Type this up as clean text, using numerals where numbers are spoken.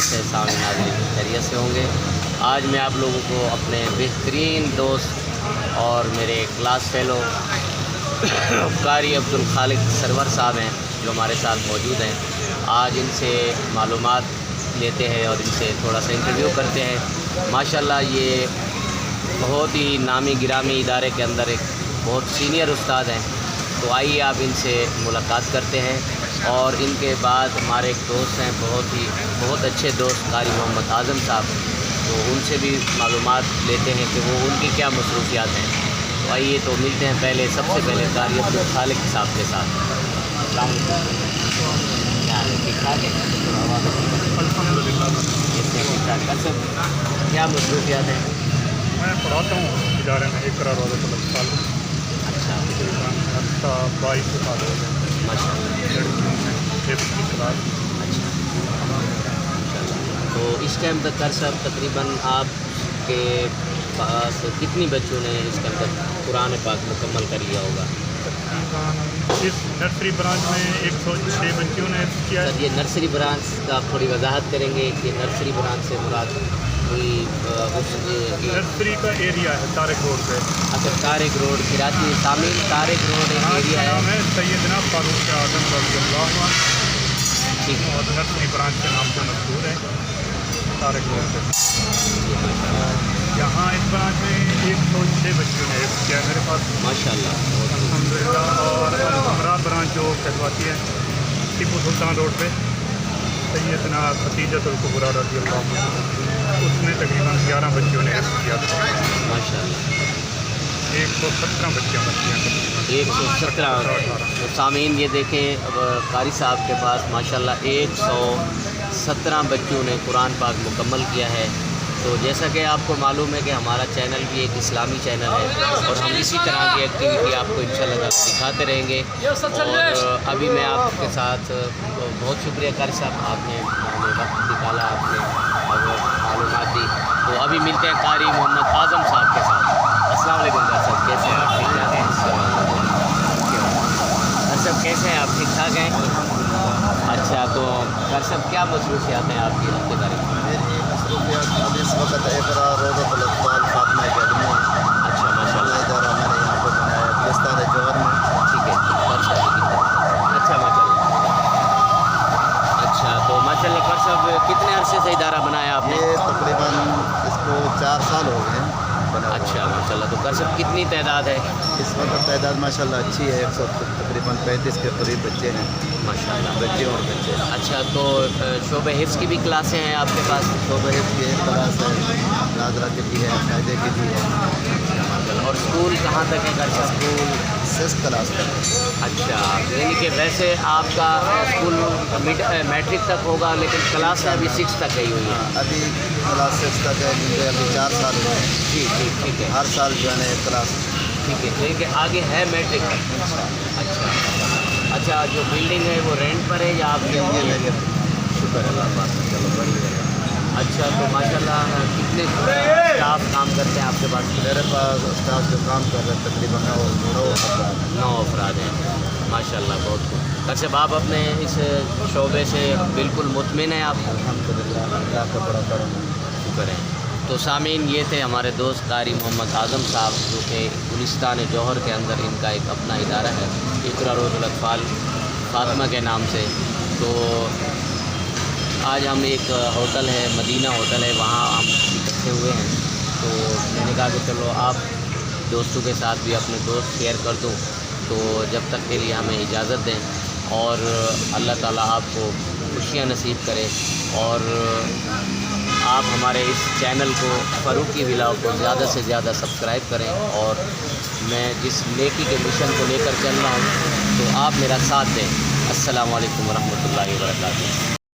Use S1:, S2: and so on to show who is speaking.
S1: कैसे सामने नाज़रीन खैरियत से होंगे। आज मैं आप लोगों को अपने बेहतरीन दोस्त और मेरे क्लास फेलो कारी अब्दुल खालिक सरवर साहब हैं जो हमारे साथ मौजूद हैं। आज इनसे मालूमात लेते हैं और इनसे थोड़ा सा इंटरव्यू करते हैं। माशाल्लाह ये बहुत ही नामी गिरामी इदारे के अंदर एक बहुत सीनियर उस्ताद हैं। तो आइए आप इनसे मुलाकात करते हैं। और इनके बाद हमारे एक दोस्त हैं, बहुत अच्छे दोस्त कारी मोहम्मद आज़म साहब, तो उनसे भी मालूमात लेते हैं कि वो उनकी क्या मसरूफियात हैं। तो आइए तो मिलते हैं सबसे पहले कारी अब्दुल खालिक साहब के साथ। ठीक ठाक है, ठीक ठाक सब क्या मसरूफियात हैं?
S2: मैं पढ़ाता हूँ इदारे में इकरा रोज़ा साल।
S1: अच्छा,
S2: तकरीबन 22 साल हो गए।
S1: माशाल्लाह।
S2: लड़कियों में 5th की क्लास।
S1: तो इस टाइम तक कर साहब तकरीबन आपके पास कितनी बच्चों ने इस टाइम तक कुरान पाक मुकम्मल कर लिया होगा?
S2: तकरीबन इस नर्सरी ब्रांच में 106 बच्चों ने किया है।
S1: सर ये नर्सरी ब्रांच का आप थोड़ी वजाहत करेंगे कि नर्सरी ब्रांच से मुराद कोई
S2: नर्सरी का एरिया है तारिक रोड पे।
S1: अच्छा, तारिक रोड कराची शामिल तारिक रोड एक एरिया
S2: नाम
S1: है।
S2: है सैयदना फारूक आज़म रज़ियल्लाहु अन्हु,
S1: ठीक है,
S2: और नर्सरी ब्रांच के नाम से मशहूर है तारिक रोड पे। यहाँ इस ब्रांच में 106 बच्चों ने किया है मेरे पास
S1: माशाल्लाह।
S2: अल्हम्दुलिल्लाह। और अमरान ब्रांच जो कहलवाती है टीपू सुल्तान रोड पे, सैयदना खतीजतुल कुबरा रज़ियल्लाहु अन्हा, उसमें तकरीबन 11 बच्चों ने किया था।
S1: माशाल्लाह
S2: 117 बच्चियाँ बच्चियाँ तकरीबन
S1: 117। तो सामीन ये देखें, अब कारी साहब के पास माशाल्लाह 117 बच्चों ने कुरान पाक मुकम्मल किया है। तो जैसा कि आपको मालूम है कि हमारा चैनल भी एक इस्लामी चैनल है और हम इसी तरह की एक्टिविटी आपको इंशाल्लाह दिखाते रहेंगे। और अभी मैं आपके साथ बहुत शुक्रिया कारी साहब, आपने वक्त निकाला, आपने मालूमात दी। तो अभी मिलते हैं कारी मोहम्मद आज़म साहब के साथ। अस्सलाम वालेकुम कारी साहब, कैसे हैं आप? ठीक ठाक हैं? कारी साहब कैसे हैं आप? ठीक ठाक हैं? अच्छा, तो कारी साहब क्या मसरूफियात हैं आपकी हफ्ते तारीख?
S3: अब इस वक्त इकरा रोज़ा फातिमा अकेडमी है।
S1: अच्छा, माशाल्लाह।
S3: इदारा मैंने यहाँ पर बनाया है गुलिस्तान जौहर में।
S1: ठीक है, अच्छा माशाल्लाह। अच्छा, तो माशाल्लाह कर साहब कितने अरसे से इदारा बनाया आपने?
S3: ये तकरीबन इसको 4 साल हो गए हैं बना हुआ।
S1: अच्छा माशाल्लाह। तो कर साहब कितनी तादाद है?
S3: इस वक्त तादाद माशाल्लाह अच्छी है, 100 तकरीबन 35 के करीब बच्चे हैं
S1: माशाल्लाह,
S3: बच्चे और बच्चे।
S1: अच्छा, तो शोबे हिफ्ज़ की भी क्लासें हैं आपके पास?
S3: शोबे हिफ्ज़ की एक क्लास है, नाजरा की भी है, कायदे की भी है।
S1: माशाल्लाह। और स्कूल कहाँ तक है कर साहब?
S3: स्कूल 6th क्लास तक है।
S1: अच्छा, यानी कि वैसे आपका स्कूल मैट्रिक तक होगा लेकिन क्लास अभी 6 तक गई हुई है।
S3: अभी क्लास 6 तक है, मुझे अभी 4 साल हुए हैं।
S1: ठीक है,
S3: हर साल जो है ना एक क्लास।
S1: ठीक है, लेकिन आगे है मैट्रिक तक। अच्छा, जो बिल्डिंग है वो रेंट पर है या आपके
S3: ये मेरे शुक्र अल्लाह पाक का, चलो बढ़िया है।
S1: अच्छा, तो माशाल्लाह कितने स्टाफ काम करते हैं आपके पास?
S3: मेरे पास स्टाफ जो काम कर रहे हैं तकरीबन 9
S1: अफराद हैं। माशाल्लाह, बहुत खूब। अच्छा, आप अपने इस शोबे से बिल्कुल मुतमिन हैं आप?
S3: अल्हम्दुलिल्लाह, अल्लाह का बड़ा करम है।
S1: शुक्र है। तो सामीन ये थे हमारे दोस्त कारी मोहम्मद आज़म साहब, जो कि गुलिस्तान जौहर के अंदर इनका एक अपना इदारा है इकरा रोज़ुल अत्फ़ाल फातिमा के नाम से। तो आज हम एक होटल है, मदीना होटल है, वहाँ हम इकट्ठे हुए हैं। तो मैंने कहा कि चलो आप दोस्तों के साथ भी अपने दोस्त शेयर कर दूँ, तो जब तक के लिए हमें इजाज़त दें और अल्लाह ताला आपको खुशियाँ नसीब करे। और आप हमारे इस चैनल को फ़ारूकी व्लॉग को ज़्यादा से ज़्यादा सब्सक्राइब करें। और मैं जिस नेकी के मिशन को लेकर चल रहा हूँ तो आप मेरा साथ दें। अस्सलामु अलैकुम वरहमतुल्लाहि वबरकातुहू।